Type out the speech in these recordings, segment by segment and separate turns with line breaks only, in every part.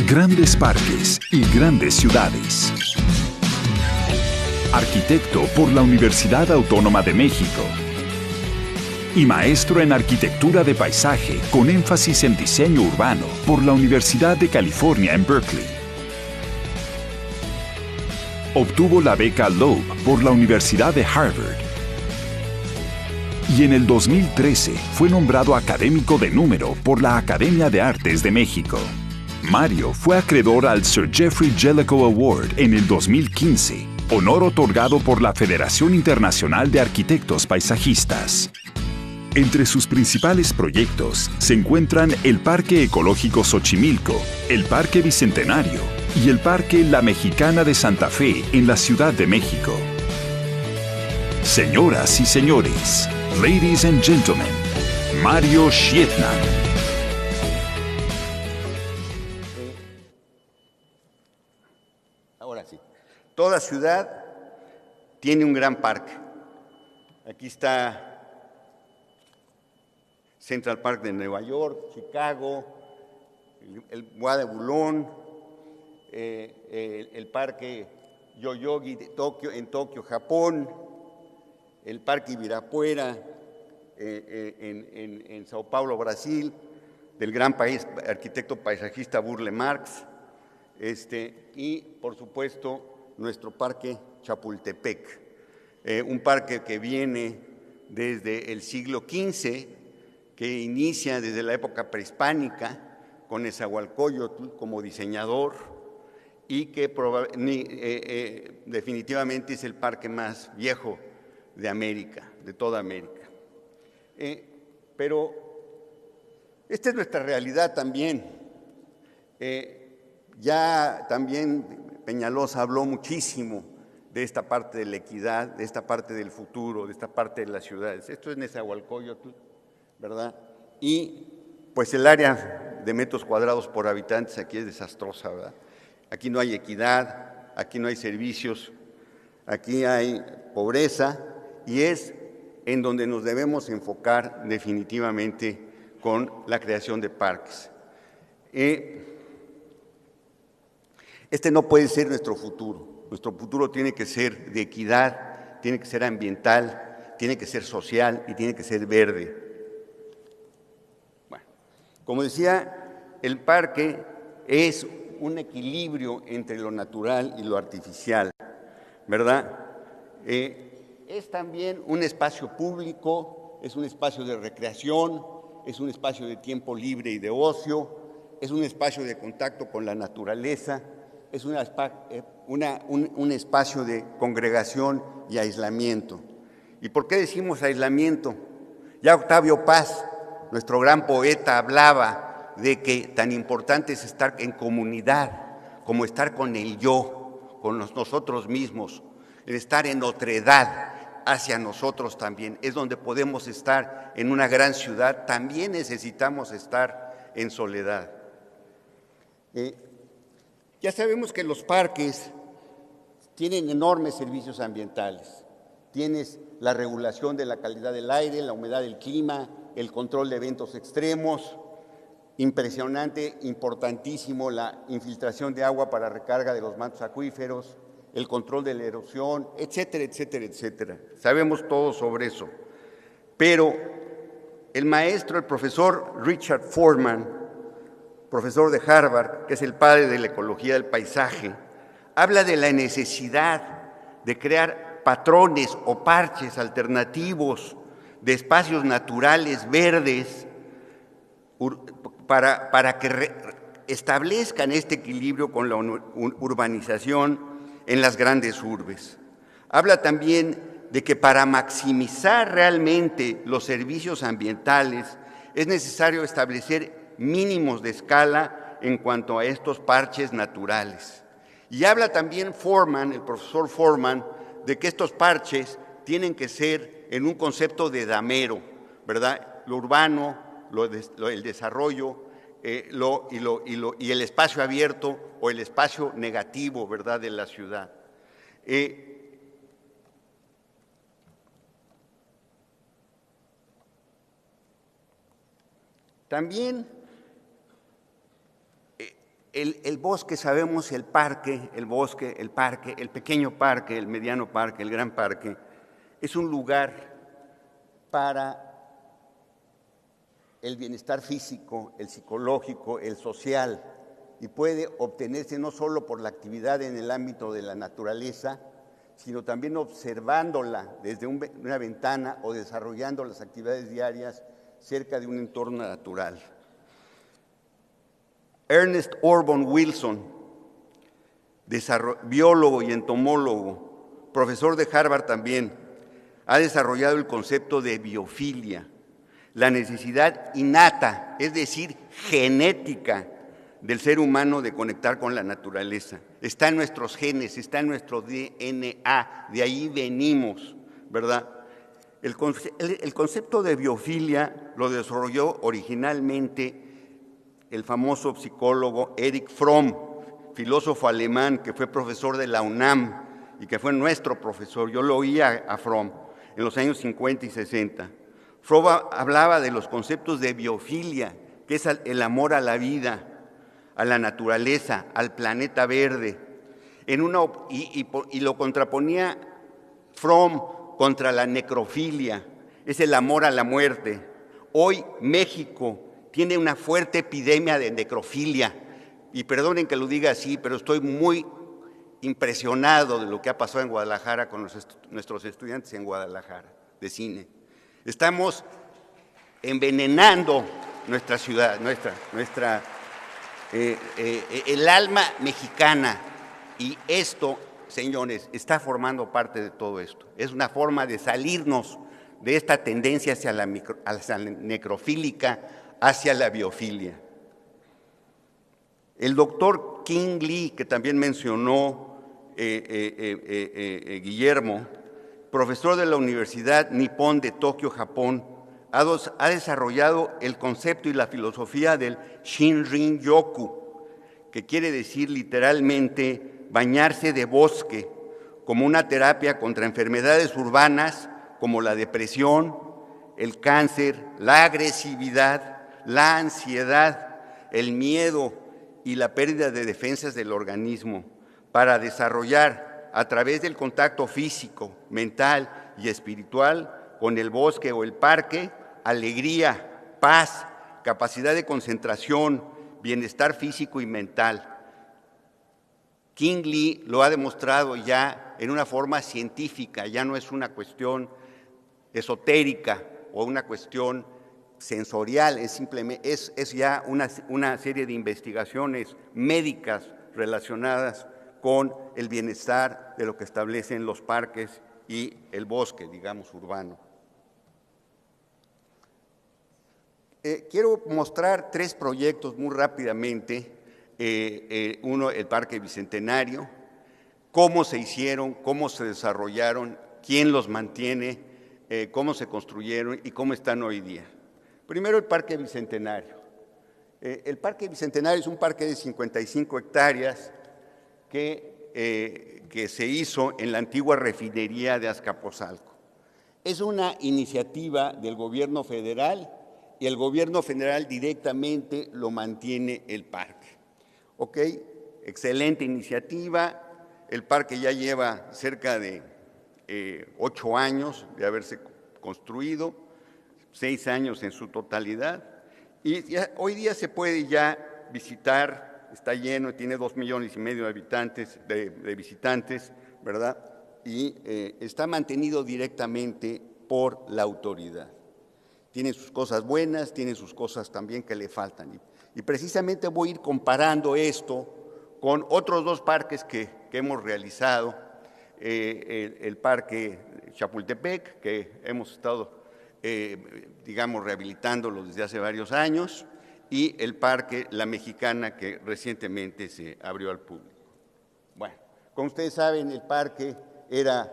Grandes parques y grandes ciudades. Arquitecto por la Universidad Autónoma de México. Y maestro en Arquitectura de Paisaje con énfasis en diseño urbano por la Universidad de California en Berkeley. Obtuvo la beca Loeb por la Universidad de Harvard. Y en el 2013 fue nombrado académico de número por la Academia de Artes de México. Mario fue acreedor al Sir Geoffrey Jellicoe Award en el 2015, honor otorgado por la Federación Internacional de Arquitectos Paisajistas. Entre sus principales proyectos se encuentran el Parque Ecológico Xochimilco, el Parque Bicentenario y el Parque La Mexicana de Santa Fe en la Ciudad de México. Señoras y señores, ladies and gentlemen, Mario Schietnan.
Ahora sí, toda ciudad tiene un gran parque. Aquí está Central Park de Nueva York, Chicago, el Bois de Boulogne, el Parque Yoyogi de Tokio, en Tokio, Japón, el Parque Ibirapuera en Sao Paulo, Brasil, del gran arquitecto paisajista Burle Marx, y por supuesto nuestro Parque Chapultepec, un parque que viene desde el siglo XV, que inicia desde la época prehispánica con Nezahualcóyotl como diseñador y que definitivamente es el parque más viejo de América, de toda América. Pero esta es nuestra realidad también. Ya también Peñalosa habló muchísimo de esta parte de la equidad, de esta parte del futuro, de esta parte de las ciudades. Esto es Nezahualcóyotl, ¿verdad? Y pues el área de metros cuadrados por habitantes aquí es desastrosa, ¿verdad? Aquí no hay equidad, aquí no hay servicios, aquí hay pobreza y es en donde nos debemos enfocar definitivamente con la creación de parques. Este no puede ser nuestro futuro. Nuestro futuro tiene que ser de equidad, tiene que ser ambiental, tiene que ser social y tiene que ser verde. Bueno, como decía, el parque es un equilibrio entre lo natural y lo artificial, ¿verdad? Es también un espacio público, es un espacio de recreación, es un espacio de tiempo libre y de ocio, es un espacio de contacto con la naturaleza, es un espacio de congregación y aislamiento. ¿Y por qué decimos aislamiento? Ya Octavio Paz, nuestro gran poeta, hablaba de que tan importante es estar en comunidad como estar con el yo, con nosotros mismos, el estar en otredad hacia nosotros también. Es donde podemos estar en una gran ciudad, también necesitamos estar en soledad. Ya sabemos que los parques tienen enormes servicios ambientales. Tienes la regulación de la calidad del aire, la humedad del clima, el control de eventos extremos, impresionante, importantísimo la infiltración de agua para recarga de los mantos acuíferos, el control de la erosión, etcétera, etcétera, etcétera. Sabemos todo sobre eso. Pero el maestro, el profesor Richard Foreman, profesor de Harvard, que es el padre de la ecología del paisaje, habla de la necesidad de crear patrones o parches alternativos de espacios naturales verdes para que establezcan este equilibrio con la urbanización en las grandes urbes. Habla también de que para maximizar realmente los servicios ambientales es necesario establecer mínimos de escala en cuanto a estos parches naturales. Y habla también Foreman, el profesor Foreman, de que estos parches tienen que ser en un concepto de damero, ¿verdad? Lo urbano, el desarrollo y el espacio abierto o el espacio negativo, ¿verdad?, de la ciudad. También El bosque, sabemos, el parque, el pequeño parque, el mediano parque, el gran parque, es un lugar para el bienestar físico, el psicológico, el social, y puede obtenerse no solo por la actividad en el ámbito de la naturaleza, sino también observándola desde una ventana o desarrollando las actividades diarias cerca de un entorno natural. Ernest Orban Wilson, biólogo y entomólogo, profesor de Harvard también, ha desarrollado el concepto de biofilia, la necesidad innata, es decir, genética, del ser humano de conectar con la naturaleza. Está en nuestros genes, está en nuestro DNA, de ahí venimos, ¿verdad? El concepto de biofilia lo desarrolló originalmente el famoso psicólogo Erich Fromm, filósofo alemán que fue profesor de la UNAM y que fue nuestro profesor. Yo lo oía a Fromm en los años 50 y 60. Fromm hablaba de los conceptos de biofilia, que es el amor a la vida, a la naturaleza, al planeta verde, y lo contraponía Fromm contra la necrofilia, es el amor a la muerte. Hoy México tiene una fuerte epidemia de necrofilia, y perdonen que lo diga así, pero estoy muy impresionado de lo que ha pasado en Guadalajara con nuestros estudiantes en Guadalajara de cine. Estamos envenenando nuestra ciudad, el alma mexicana, y esto, señores, está formando parte de todo esto. Es una forma de salirnos de esta tendencia hacia la necrofílica, hacia la biofilia. El doctor King Lee, que también mencionó Guillermo, profesor de la Universidad Nippon de Tokio, Japón, ha desarrollado el concepto y la filosofía del Shinrin-yoku, que quiere decir literalmente bañarse de bosque, como una terapia contra enfermedades urbanas como la depresión, el cáncer, la agresividad, la ansiedad, el miedo y la pérdida de defensas del organismo, para desarrollar a través del contacto físico, mental y espiritual con el bosque o el parque, alegría, paz, capacidad de concentración, bienestar físico y mental. King Lee lo ha demostrado ya en una forma científica, ya no es una cuestión esotérica o una cuestión sensorial, es ya una serie de investigaciones médicas relacionadas con el bienestar de lo que establecen los parques y el bosque, digamos, urbano. Quiero mostrar 3 proyectos muy rápidamente. Uno, el Parque Bicentenario, cómo se hicieron, cómo se desarrollaron, quién los mantiene, cómo se construyeron y cómo están hoy día. Primero, el Parque Bicentenario. El Parque Bicentenario es un parque de 55 hectáreas que se hizo en la antigua refinería de Azcapotzalco. Es una iniciativa del gobierno federal y el gobierno federal directamente lo mantiene el parque. ¿Ok? Excelente iniciativa. El parque ya lleva cerca de 8 años de haberse construido, 6 años en su totalidad, y hoy día se puede ya visitar, está lleno, tiene 2,5 millones de habitantes, de visitantes, ¿verdad? Y está mantenido directamente por la autoridad. Tiene sus cosas buenas, tiene sus cosas también que le faltan. Y precisamente voy a ir comparando esto con otros 2 parques que hemos realizado, el Parque Chapultepec, que hemos estado, digamos, rehabilitándolo desde hace varios años, y el Parque La Mexicana, que recientemente se abrió al público. Bueno, como ustedes saben, el parque era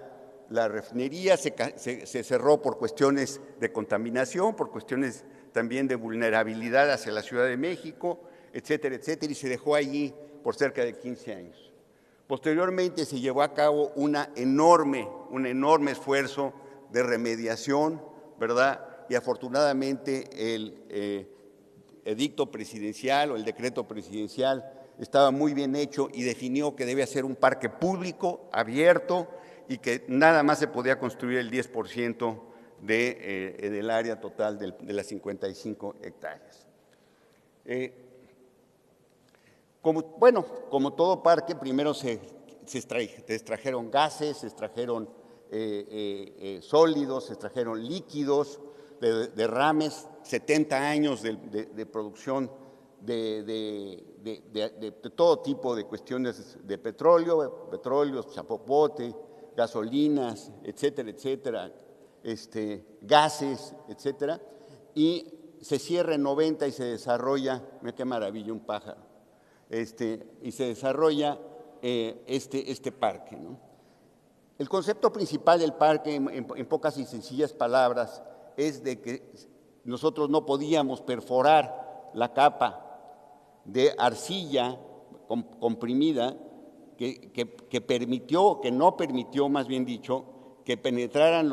la refinería, se cerró por cuestiones de contaminación, por cuestiones también de vulnerabilidad hacia la Ciudad de México, etcétera, etcétera, y se dejó allí por cerca de 15 años. Posteriormente se llevó a cabo un enorme esfuerzo de remediación, ¿verdad? Y afortunadamente el edicto presidencial o el decreto presidencial estaba muy bien hecho y definió que debía ser un parque público, abierto, y que nada más se podía construir el 10% del área total de las 55 hectáreas. Como todo parque, primero se extrajeron gases, se extrajeron sólidos, se extrajeron líquidos, derrames, 70 años de producción de todo tipo de cuestiones de petróleo, chapopote, gasolinas, etcétera, etcétera, gases, etcétera, y se cierra en 90 y se desarrolla, mira qué maravilla, un pájaro, y se desarrolla este parque, ¿no? El concepto principal del parque, en pocas y sencillas palabras, es de que nosotros no podíamos perforar la capa de arcilla comprimida que no permitió, más bien dicho, que penetraran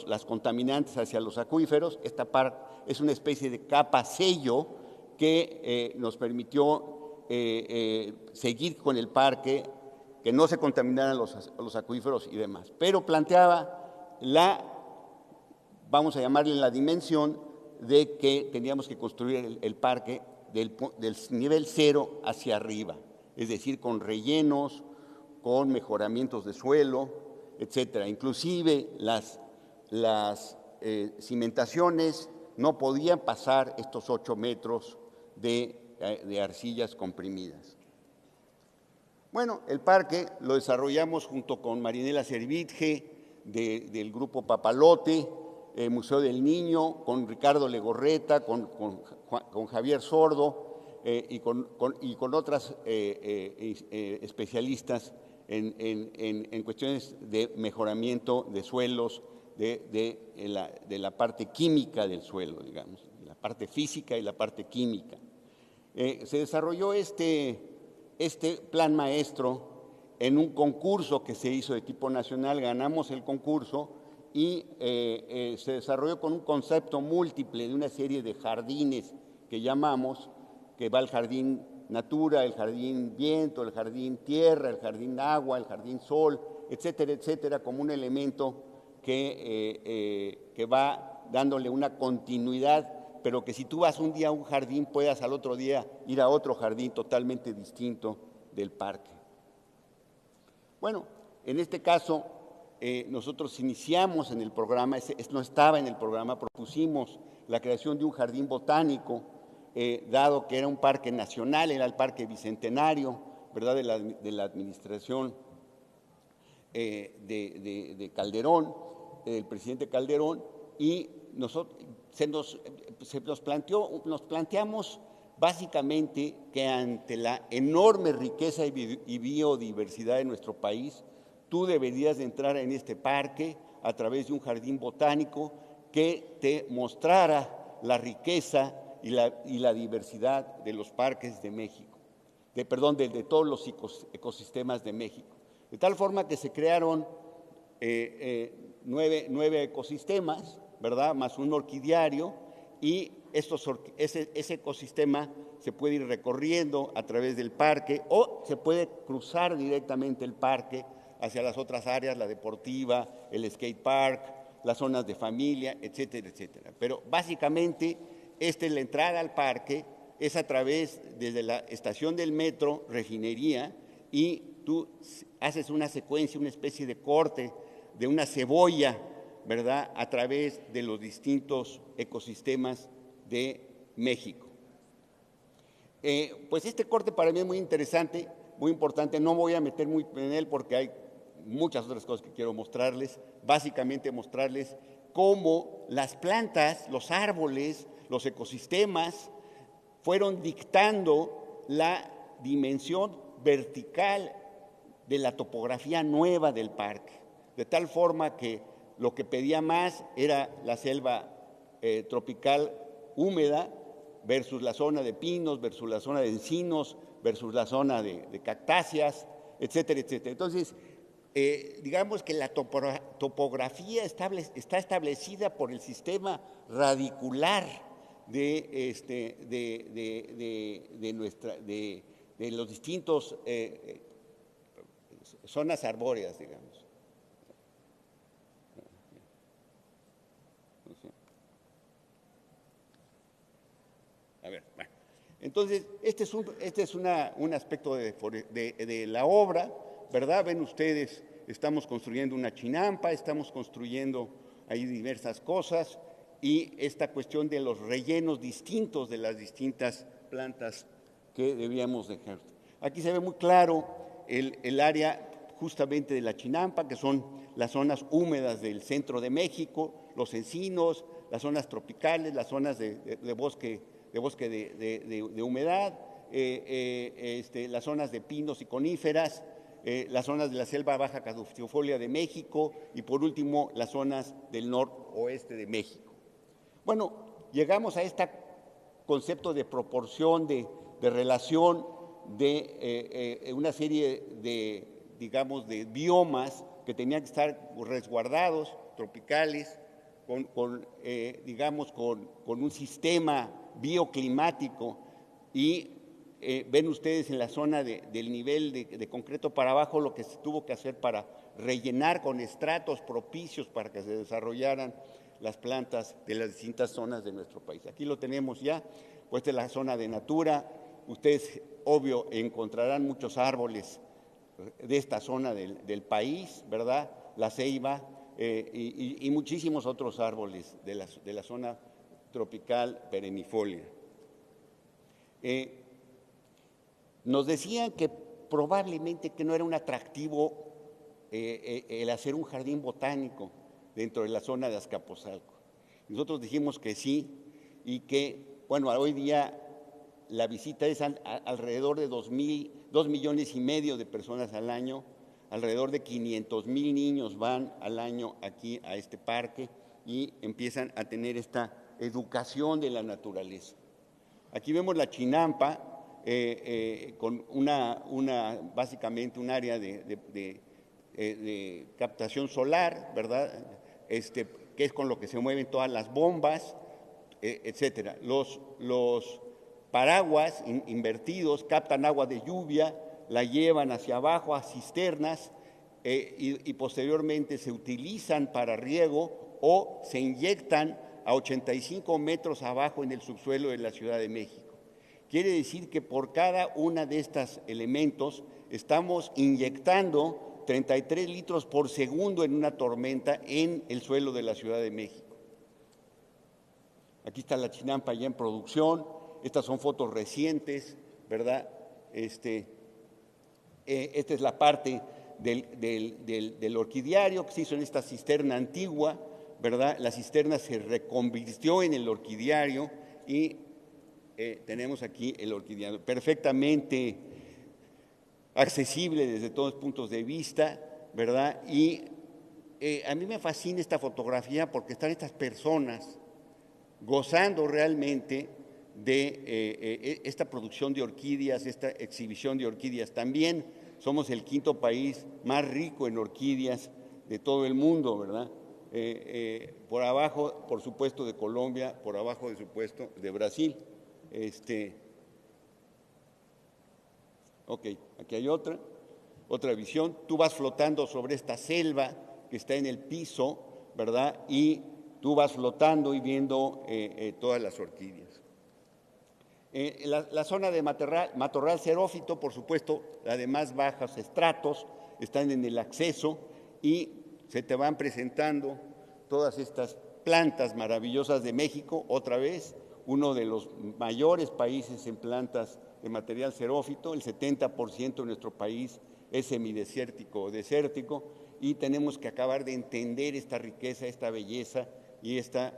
las contaminantes hacia los acuíferos. Esta es una especie de capa sello que nos permitió seguir con el parque, que no se contaminaran los acuíferos y demás. Pero planteaba vamos a llamarle la dimensión de que teníamos que construir el parque del nivel 0 hacia arriba, es decir, con rellenos, con mejoramientos de suelo, etcétera. Inclusive las cimentaciones no podían pasar estos 8 metros de arcillas comprimidas. Bueno, el parque lo desarrollamos junto con Marinela Servitje del grupo Papalote, Museo del Niño, con Ricardo Legorreta, con Javier Sordo y con otras especialistas en cuestiones de mejoramiento de suelos, de la parte química del suelo, digamos, la parte física y la parte química. Se desarrolló este plan maestro en un concurso que se hizo de tipo nacional, ganamos el concurso y se desarrolló con un concepto múltiple de una serie de jardines que llamamos, que va el jardín natura, el jardín viento, el jardín tierra, el jardín agua, el jardín sol, etcétera, etcétera, como un elemento que va dándole una continuidad, pero que si tú vas un día a un jardín, puedas al otro día ir a otro jardín totalmente distinto del parque. Bueno, en este caso, nosotros iniciamos en el programa, no estaba en el programa, propusimos la creación de un jardín botánico, dado que era un parque nacional, era el Parque Bicentenario, ¿verdad?, de la administración de Calderón, del presidente Calderón, y nos planteamos básicamente que ante la enorme riqueza y biodiversidad de nuestro país, tú deberías de entrar en este parque a través de un jardín botánico que te mostrara la riqueza y la diversidad de los parques de México, de todos los ecosistemas de México. De tal forma que se crearon 9 ecosistemas, ¿verdad?, más un orquidiario, y ese ecosistema se puede ir recorriendo a través del parque o se puede cruzar directamente el parque hacia las otras áreas, la deportiva, el skate park, las zonas de familia, etcétera, etcétera. Pero básicamente la entrada al parque es a través desde la estación del metro, Refinería, y tú haces una secuencia, una especie de corte de una cebolla, ¿verdad?, a través de los distintos ecosistemas de México. Pues este corte para mí es muy interesante, muy importante, no me voy a meter muy en él porque hay muchas otras cosas que quiero mostrarles, básicamente mostrarles cómo las plantas, los árboles, los ecosistemas fueron dictando la dimensión vertical de la topografía nueva del parque, de tal forma que lo que pedía más era la selva tropical húmeda versus la zona de pinos, versus la zona de encinos, versus la zona de cactáceas, etcétera, etcétera. Entonces, digamos que la topografía está establecida por el sistema radicular de de los distintos zonas arbóreas, digamos. A ver, bueno. Entonces, este es un aspecto de la obra, ¿verdad? Ven ustedes, estamos construyendo una chinampa, estamos construyendo ahí diversas cosas, y esta cuestión de los rellenos distintos de las distintas plantas que debíamos dejar. Aquí se ve muy claro el área justamente de la chinampa, que son las zonas húmedas del centro de México, los encinos, las zonas tropicales, las zonas de bosque de humedad, las zonas de pinos y coníferas, las zonas de la selva baja caducifolia de México y por último las zonas del noroeste de México. Bueno, llegamos a este concepto de proporción, de relación de una serie de, digamos, de biomas que tenían que estar resguardados, tropicales, digamos, con un sistema bioclimático, y ven ustedes en la zona del nivel de concreto para abajo lo que se tuvo que hacer para rellenar con estratos propicios para que se desarrollaran las plantas de las distintas zonas de nuestro país. Aquí lo tenemos ya, pues esta es la zona de Natura. Ustedes, obvio, encontrarán muchos árboles de esta zona del país, ¿verdad? La ceiba y muchísimos otros árboles de la zona tropical perennifolia. Nos decían que probablemente que no era un atractivo el hacer un jardín botánico dentro de la zona de Azcapotzalco. Nosotros dijimos que sí, y que, bueno, hoy día la visita es alrededor de 2,5 millones de personas al año, alrededor de 500,000 niños van al año aquí a este parque y empiezan a tener esta educación de la naturaleza. Aquí vemos la chinampa con básicamente un área de captación solar, ¿verdad? Que es con lo que se mueven todas las bombas, etcétera. Los paraguas invertidos captan agua de lluvia, la llevan hacia abajo a cisternas y posteriormente se utilizan para riego o se inyectan a 85 metros abajo en el subsuelo de la Ciudad de México. Quiere decir que por cada una de estos elementos estamos inyectando 33 litros por segundo en una tormenta en el suelo de la Ciudad de México. Aquí está la chinampa ya en producción. Estas son fotos recientes, ¿verdad? Esta es la parte del orquidiario que se hizo en esta cisterna antigua, ¿verdad? La cisterna se reconvirtió en el orquidiario y tenemos aquí el orquidiario perfectamente accesible desde todos los puntos de vista, ¿verdad? Y a mí me fascina esta fotografía porque están estas personas gozando realmente de esta producción de orquídeas, esta exhibición de orquídeas. También somos el quinto país más rico en orquídeas de todo el mundo, ¿verdad? Por abajo, por supuesto, de Colombia, por abajo, de supuesto, de Brasil. Ok, aquí hay otra visión. Tú vas flotando sobre esta selva que está en el piso, ¿verdad? Y tú vas flotando y viendo todas las orquídeas. La zona de matorral xerófito, por supuesto, la de más bajos estratos, están en el acceso y se te van presentando todas estas plantas maravillosas de México, otra vez, uno de los mayores países en plantas de material xerófito. El 70% de nuestro país es semidesértico o desértico, y tenemos que acabar de entender esta riqueza, esta belleza y esta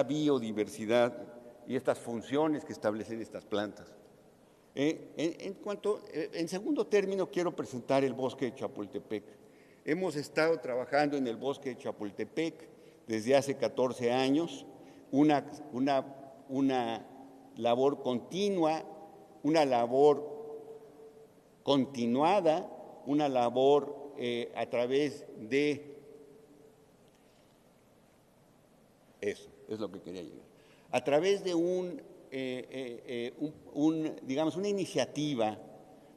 biodiversidad y estas funciones que establecen estas plantas. En segundo término, quiero presentar el bosque de Chapultepec. Hemos estado trabajando en el bosque de Chapultepec desde hace 14 años, una labor continua, una labor continuada, una labor a través de eso, es lo que quería llegar. A través de un digamos, una iniciativa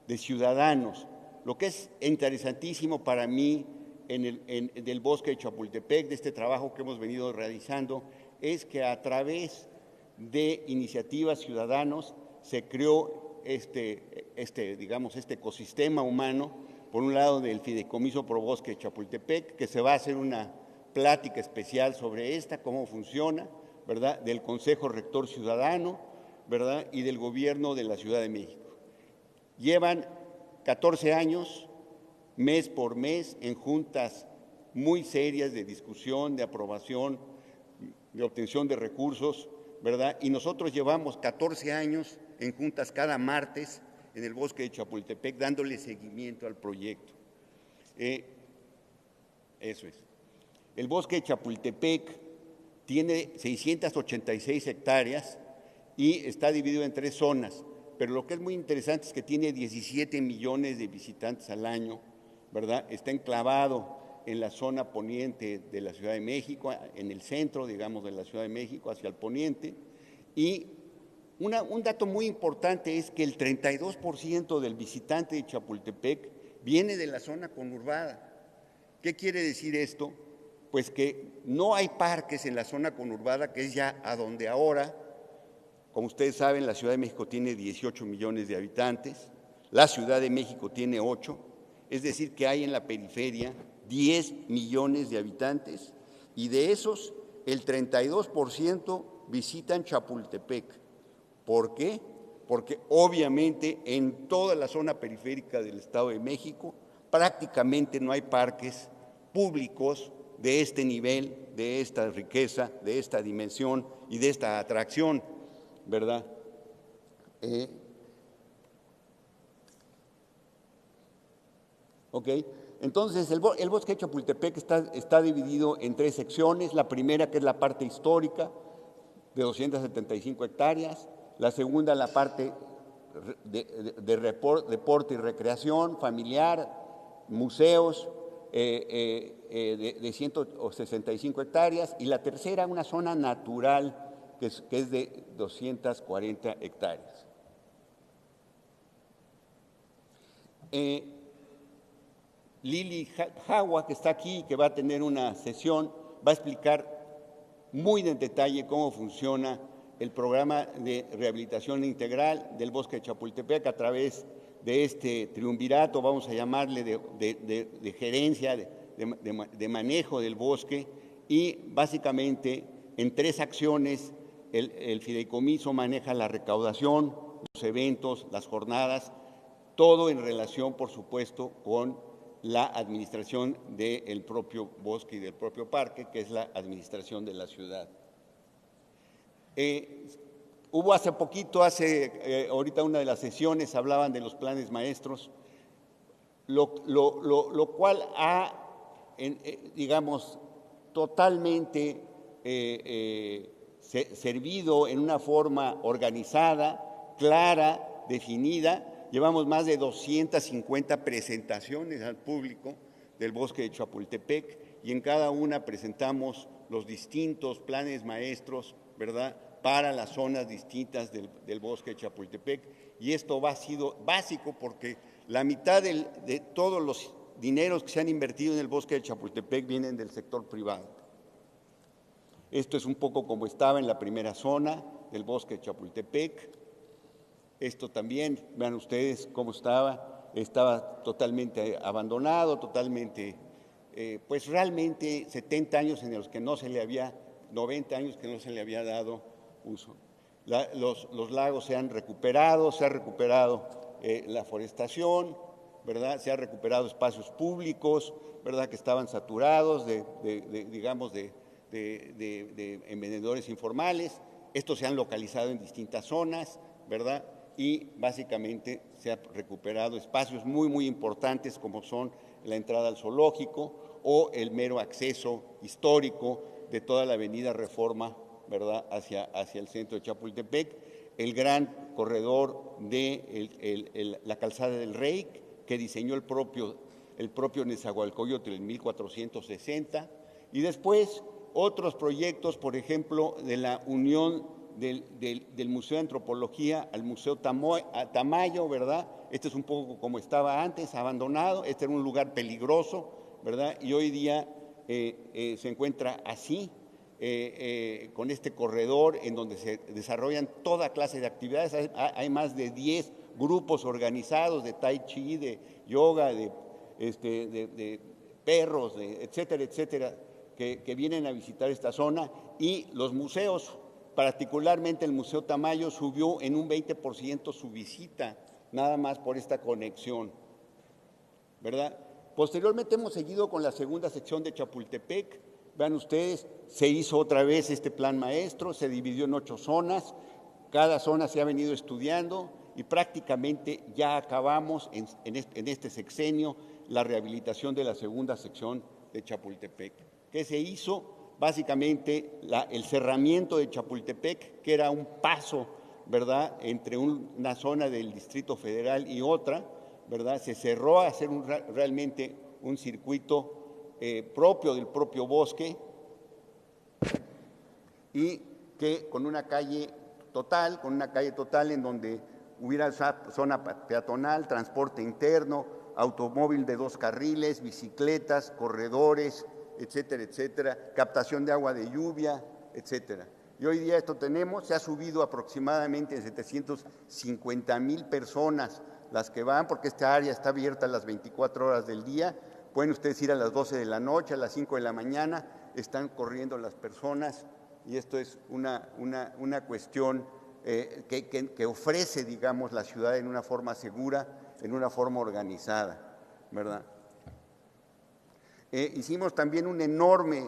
de ciudadanos. Lo que es interesantísimo para mí del Bosque de Chapultepec, de este trabajo que hemos venido realizando, es que a través de iniciativas ciudadanos se creó digamos, este ecosistema humano, por un lado del Fideicomiso Pro Bosque de Chapultepec, que se va a hacer una plática especial sobre cómo funciona, ¿verdad?, del Consejo Rector Ciudadano, ¿verdad?, y del Gobierno de la Ciudad de México. Llevan 14 años, mes por mes, en juntas muy serias de discusión, de aprobación, de obtención de recursos, ¿verdad? Y nosotros llevamos 14 años en juntas cada martes en el Bosque de Chapultepec, dándole seguimiento al proyecto. Eso es. El Bosque de Chapultepec tiene 686 hectáreas y está dividido en 3 zonas, pero lo que es muy interesante es que tiene 17 millones de visitantes al año, ¿verdad? Está enclavado en la zona poniente de la Ciudad de México, en el centro, digamos, de la Ciudad de México, hacia el poniente. Y un dato muy importante es que el 32% del visitante de Chapultepec viene de la zona conurbada. ¿Qué quiere decir esto? Pues que no hay parques en la zona conurbada, que es ya a donde ahora, como ustedes saben, la Ciudad de México tiene 18 millones de habitantes, la Ciudad de México tiene 8, es decir, que hay en la periferia 10 millones de habitantes, y de esos el 32% visitan Chapultepec. ¿Por qué? Porque obviamente en toda la zona periférica del Estado de México prácticamente no hay parques públicos de este nivel, de esta riqueza, de esta dimensión y de esta atracción, ¿verdad? Ok, entonces el Bosque de Chapultepec está dividido en 3 secciones. La primera, que es la parte histórica, de 275 hectáreas. La segunda, la parte de deporte y recreación, familiar, museos, de 165 hectáreas. Y la tercera, una zona natural, que es de 240 hectáreas. Lili Jagua, que está aquí, que va a tener una sesión, va a explicar muy en detalle cómo funciona el programa de rehabilitación integral del Bosque de Chapultepec a través de este triunvirato, vamos a llamarle, de gerencia, de manejo del bosque, y básicamente en 3 acciones el fideicomiso maneja la recaudación, los eventos, las jornadas, todo en relación, por supuesto, con la administración del propio bosque y del propio parque, que es la administración de la ciudad. Hubo hace poquito, ahorita una de las sesiones hablaban de los planes maestros, lo cual ha, digamos, totalmente servido en una forma organizada, clara, definida. Llevamos más de 250 presentaciones al público del Bosque de Chapultepec y en cada una presentamos los distintos planes maestros, ¿verdad?, para las zonas distintas del Bosque de Chapultepec. Y esto ha sido básico porque la mitad de todos los dineros que se han invertido en el Bosque de Chapultepec vienen del sector privado. Esto es un poco como estaba en la primera zona del Bosque de Chapultepec. Esto también, vean ustedes cómo estaba totalmente abandonado, totalmente, pues realmente 70 años en los que no se le había, 90 años que no se le había dado uso. Los lagos se han recuperado, se ha recuperado la forestación, ¿verdad? Se han recuperado espacios públicos, ¿verdad?, que estaban saturados digamos, de envenenadores informales. Estos se han localizado en distintas zonas, ¿verdad?, y básicamente se han recuperado espacios muy, muy importantes como son la entrada al zoológico o el mero acceso histórico de toda la avenida Reforma, ¿verdad?, hacia el centro de Chapultepec, el gran corredor de la calzada del Rey, que diseñó el propio Nezahualcóyotl en 1460, y después otros proyectos, por ejemplo, de la unión del Museo de Antropología al Museo Tamayo, ¿verdad? Este es un poco como estaba antes, abandonado. Este era un lugar peligroso, ¿verdad? Y hoy día se encuentra así, con este corredor en donde se desarrollan toda clase de actividades. Hay más de 10 grupos organizados de tai chi, de yoga, de perros, etcétera, etcétera, que vienen a visitar esta zona. Y los museos, particularmente el Museo Tamayo, subió en un 20% su visita, nada más por esta conexión, ¿verdad? Posteriormente hemos seguido con la segunda sección de Chapultepec. Vean ustedes, se hizo otra vez este plan maestro, se dividió en 8 zonas, cada zona se ha venido estudiando y prácticamente ya acabamos en este sexenio la rehabilitación de la segunda sección de Chapultepec. ¿Qué se hizo? Básicamente el cerramiento de Chapultepec, que era un paso, ¿verdad?, entre una zona del Distrito Federal y otra, ¿verdad? Se cerró a hacer realmente un circuito propio del propio bosque, y que con una calle total en donde hubiera zona peatonal, transporte interno, automóvil de 2 carriles, bicicletas, corredores, etcétera, etcétera, captación de agua de lluvia, etcétera. Y hoy día esto se ha subido aproximadamente en 750,000 personas las que van, porque esta área está abierta a las 24 horas del día. Pueden ustedes ir a las 12 de la noche, a las 5 de la mañana, están corriendo las personas, y esto es una cuestión que ofrece, digamos, la ciudad en una forma segura, en una forma organizada, ¿verdad? Hicimos también un enorme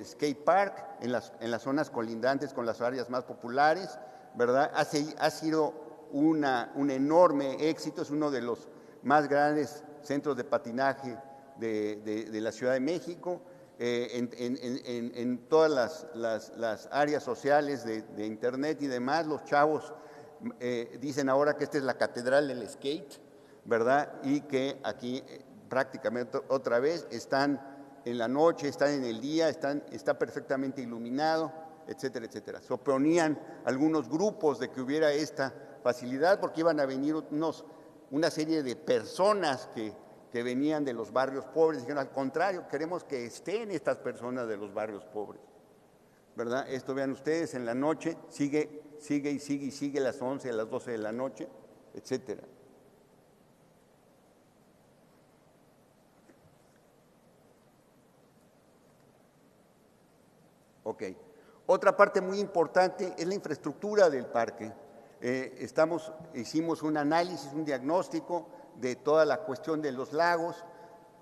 skate park en las zonas colindantes con las áreas más populares, ¿verdad? Ha sido un enorme éxito, es uno de los más grandes centros de patinaje de la Ciudad de México. En todas las áreas sociales de internet y demás, los chavos dicen ahora que esta es la catedral del skate, ¿verdad? Y que aquí prácticamente otra vez están en la noche, están en el día, está perfectamente iluminado, etcétera, etcétera. Se oponían algunos grupos de que hubiera esta facilidad porque iban a venir una serie de personas que venían de los barrios pobres. Dijeron, al contrario, queremos que estén estas personas de los barrios pobres, ¿verdad? Esto, vean ustedes, en la noche sigue a las 11, a las 12 de la noche, etcétera. Ok. Otra parte muy importante es la infraestructura del parque. Hicimos un análisis, un diagnóstico de toda la cuestión de los lagos.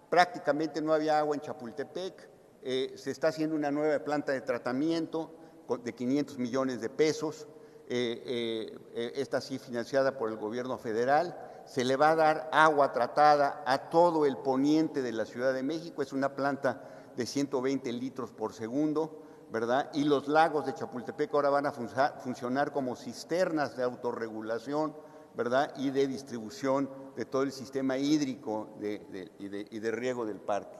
Prácticamente no había agua en Chapultepec. Se está haciendo una nueva planta de tratamiento de 500 millones de pesos. Esta sí financiada por el gobierno federal. Se le va a dar agua tratada a todo el poniente de la Ciudad de México. Es una planta de 120 litros por segundo, ¿verdad? Y los lagos de Chapultepec ahora van a funcionar como cisternas de autorregulación, ¿verdad?, y de distribución de todo el sistema hídrico y de riego del parque.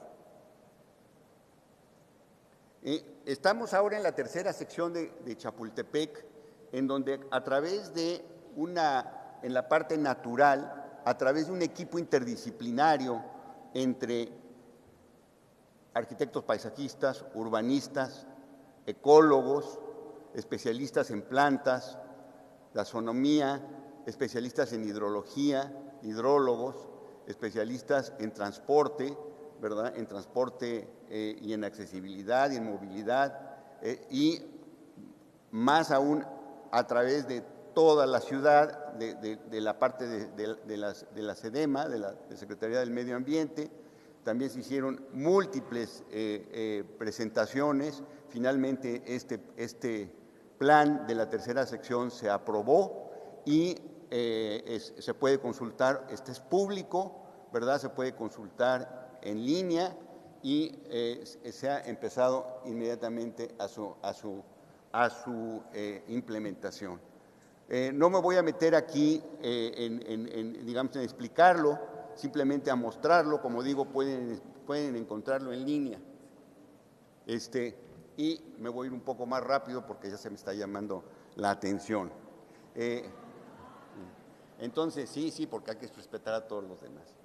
Estamos ahora en la tercera sección de Chapultepec, en donde a través de en la parte natural, a través de un equipo interdisciplinario entre arquitectos paisajistas, urbanistas, ecólogos, especialistas en plantas, taxonomía, especialistas en hidrología, hidrólogos, especialistas en transporte, ¿verdad?, en transporte y en accesibilidad y en movilidad, y más aún a través de toda la ciudad, de la parte de la SEDEMA, de la Secretaría del Medio Ambiente. También se hicieron múltiples presentaciones. Finalmente este plan de la tercera sección se aprobó y se puede consultar, este es público, ¿verdad? Se puede consultar en línea y se ha empezado inmediatamente a su implementación. No me voy a meter aquí digamos, en explicarlo, simplemente a mostrarlo. Como digo, pueden encontrarlo en línea. Y me voy a ir un poco más rápido porque ya se me está llamando la atención. Entonces, sí, porque hay que respetar a todos los demás.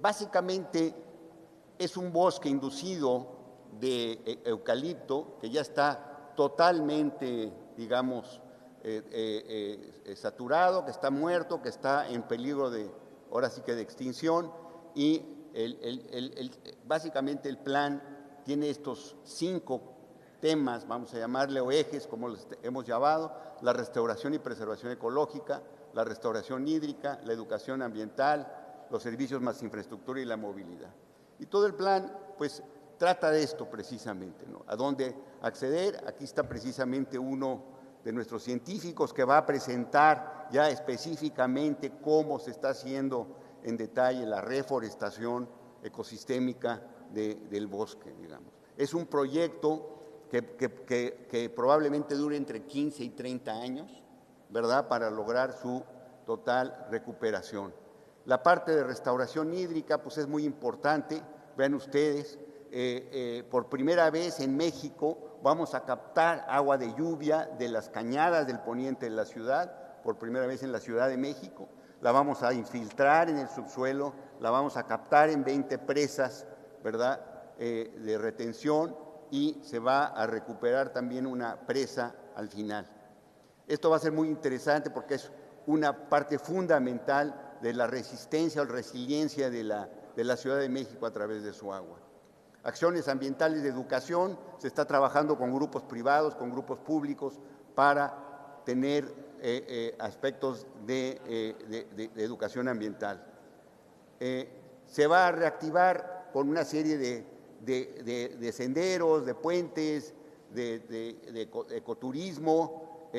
Básicamente es un bosque inducido de eucalipto que ya está totalmente, digamos, saturado, que está muerto, que está en peligro de, ahora sí que de extinción, y básicamente el plan tiene estos 5 temas, vamos a llamarle, o ejes, como los hemos llamado: la restauración y preservación ecológica, la restauración hídrica, la educación ambiental, los servicios más infraestructura y la movilidad. Y todo el plan, pues, trata de esto precisamente, ¿no? ¿A dónde acceder? Aquí está precisamente uno de nuestros científicos que va a presentar ya específicamente cómo se está haciendo en detalle la reforestación ecosistémica del bosque, digamos. Es un proyecto que probablemente dure entre 15 y 30 años, ¿verdad?, para lograr su total recuperación. La parte de restauración hídrica, pues, es muy importante. Vean ustedes, por primera vez en México vamos a captar agua de lluvia de las cañadas del poniente de la ciudad, por primera vez en la Ciudad de México. La vamos a infiltrar en el subsuelo, la vamos a captar en 20 presas, ¿verdad?, de retención, y se va a recuperar también una presa al final. Esto va a ser muy interesante porque es una parte fundamental de la resistencia o resiliencia de la Ciudad de México a través de su agua. Acciones ambientales de educación: se está trabajando con grupos privados, con grupos públicos, para tener aspectos de educación ambiental. Se va a reactivar con una serie de senderos, de puentes, de ecoturismo,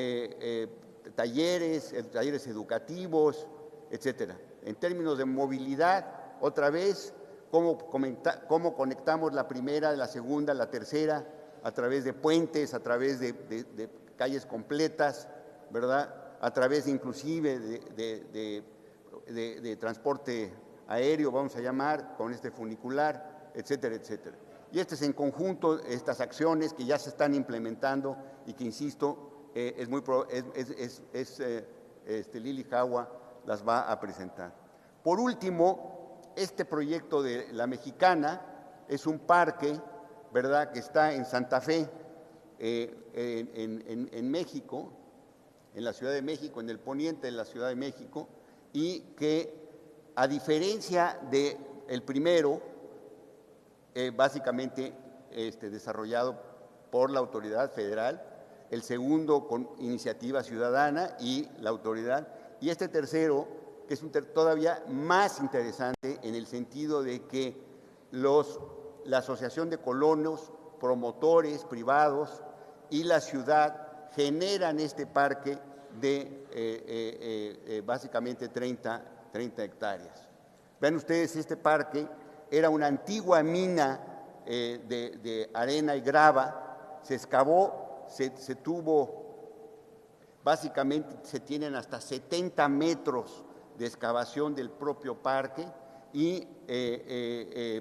talleres educativos, etcétera. En términos de movilidad, otra vez, cómo conectamos la primera, la segunda, la tercera, a través de puentes, a través de calles completas, ¿verdad?, a través inclusive de transporte aéreo, vamos a llamar, con este funicular, etcétera, etcétera. Y este es en conjunto estas acciones que ya se están implementando y que, insisto, Lili Jagua las va a presentar. Por último, este proyecto de La Mexicana es un parque, ¿verdad?, que está en Santa Fe, en México, en la Ciudad de México, en el poniente de la Ciudad de México, y que, a diferencia del primero, básicamente desarrollado por la autoridad federal, el segundo con iniciativa ciudadana y la autoridad, y este tercero, que es todavía más interesante en el sentido de que la Asociación de Colonos, promotores privados y la ciudad generan este parque de básicamente 30 hectáreas. Vean ustedes, este parque era una antigua mina de arena y grava, se excavó, se tuvo, básicamente se tienen hasta 70 metros de excavación del propio parque, y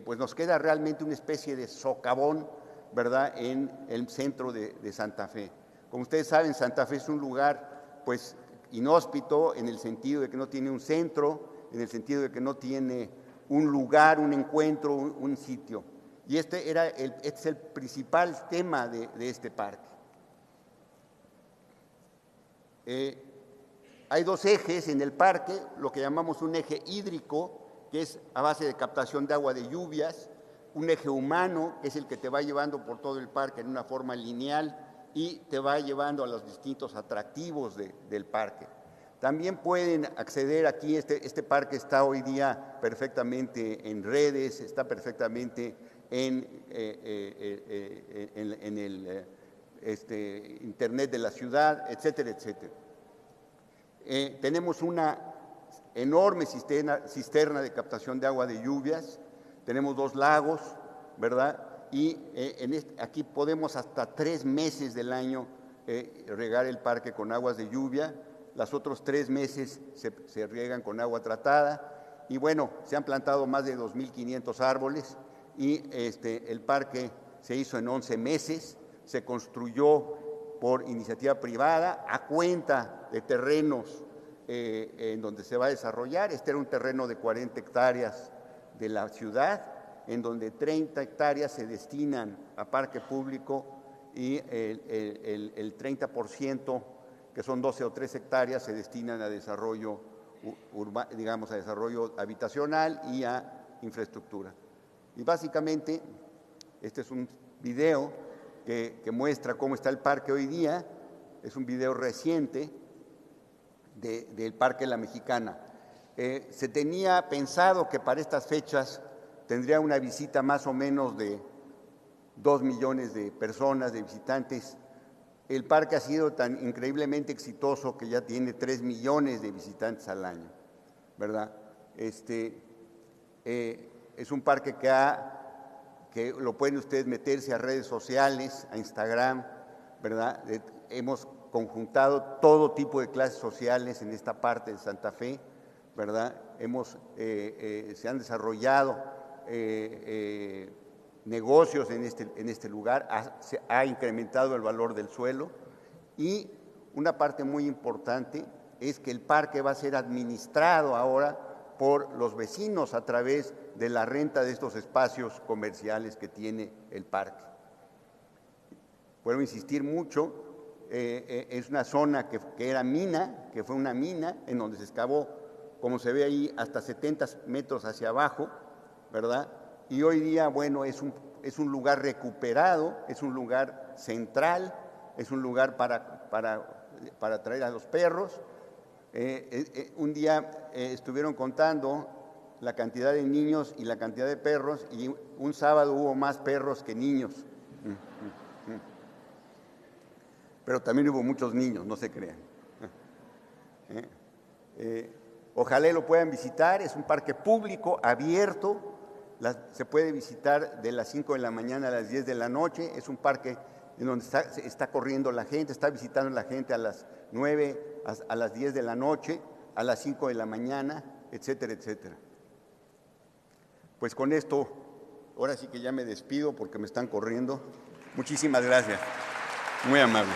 pues nos queda realmente una especie de socavón, ¿verdad?, en el centro de Santa Fe. Como ustedes saben, Santa Fe es un lugar, pues, inhóspito, en el sentido de que no tiene un centro, en el sentido de que no tiene un lugar, un encuentro, un sitio. Y este es el principal tema de este parque. Hay 2 ejes en el parque: lo que llamamos un eje hídrico, que es a base de captación de agua de lluvias; un eje humano, que es el que te va llevando por todo el parque en una forma lineal y te va llevando a los distintos atractivos del parque. También pueden acceder aquí, este parque está hoy día perfectamente en redes, está perfectamente en el internet de la ciudad, etcétera, etcétera. Tenemos una enorme cisterna de captación de agua de lluvias, tenemos 2 lagos, ¿verdad?, y aquí podemos hasta 3 meses del año regar el parque con aguas de lluvia. Los otros 3 meses se riegan con agua tratada, y bueno, se han plantado más de 2.500 árboles, y el parque se hizo en 11 meses, se construyó por iniciativa privada a cuenta de terrenos en donde se va a desarrollar. Este era un terreno de 40 hectáreas de la ciudad, en donde 30 hectáreas se destinan a parque público y el 30%, que son 12 o 13 hectáreas, se destinan a desarrollo digamos, a desarrollo habitacional y a infraestructura. Y básicamente, este es un video que muestra cómo está el parque hoy día. Es un video reciente del Parque La Mexicana. Se tenía pensado que para estas fechas tendría una visita más o menos de 2 millones de personas, de visitantes. El parque ha sido tan increíblemente exitoso que ya tiene 3 millones de visitantes al año, ¿verdad? Es un parque que lo pueden ustedes meterse a redes sociales, a Instagram, ¿verdad? Hemos conjuntado todo tipo de clases sociales en esta parte de Santa Fe, ¿verdad? Se han desarrollado negocios en este lugar, se ha incrementado el valor del suelo, y una parte muy importante es que el parque va a ser administrado ahora por los vecinos a través de la renta de estos espacios comerciales que tiene el parque. Puedo insistir mucho, es una zona que era mina, que fue una mina en donde se excavó, como se ve ahí, hasta 70 metros hacia abajo, ¿verdad? Y hoy día, bueno, es un lugar recuperado, es un lugar central, es un lugar para traer a los perros. Un día estuvieron contando la cantidad de niños y la cantidad de perros, y un sábado hubo más perros que niños. Pero también hubo muchos niños, no se crean. Ojalá lo puedan visitar, es un parque público, abierto, se puede visitar de las 5 de la mañana a las 10 de la noche, es un parque en donde está corriendo la gente, está visitando la gente a las 9, a las 10 de la noche, a las 5 de la mañana, etcétera, etcétera. Pues con esto, ahora sí que ya me despido porque me están corriendo. Muchísimas gracias, muy amables.